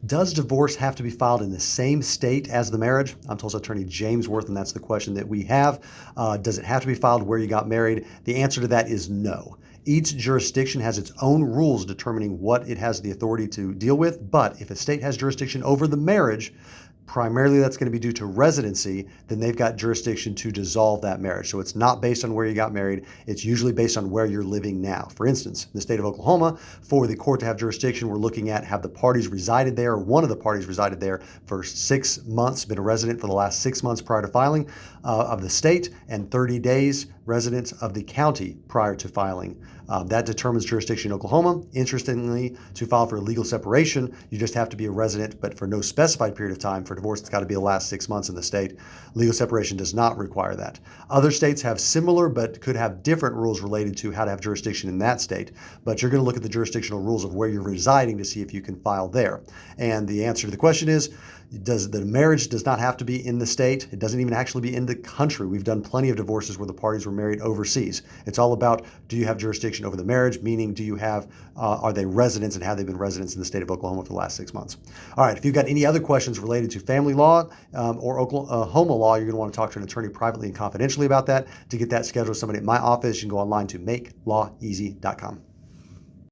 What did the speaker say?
Does divorce have to be filed in the same state as the marriage? I'm Tulsa attorney James Wirth, and that's the question that we have. Does it have to be filed where you got married? The answer to that is no. Each jurisdiction has its own rules determining what it has the authority to deal with, but if a state has jurisdiction over the marriage, primarily that's going to be due to residency, then they've got jurisdiction to dissolve that marriage. So it's not based on where you got married. It's usually based on where you're living now. For instance, in the state of Oklahoma, for the court to have jurisdiction, we're looking at have the parties resided there, or one of the parties resided there for 6 months, been a resident for the last 6 months prior to filing of the state, and 30 days residents of the county prior to filing. That determines jurisdiction in Oklahoma. Interestingly, to file for a legal separation, you just have to be a resident, but for no specified period of time. For divorce, it's got to be the last 6 months in the state. Legal separation does not require that. Other states have similar, but could have different rules related to how to have jurisdiction in that state. But you're going to look at the jurisdictional rules of where you're residing to see if you can file there. And the answer to the question is, the marriage does not have to be in the state. It doesn't even actually be in the country. We've done plenty of divorces where the parties were married overseas. It's all about, do you have jurisdiction over the marriage? Meaning, do you have, are they residents, and have they been residents in the state of Oklahoma for the last 6 months? All right, if you've got any other questions related to family law or Oklahoma law, you're going to want to talk to an attorney privately and confidentially about that. To get that scheduled with somebody at my office, you can go online to makelaweasy.com.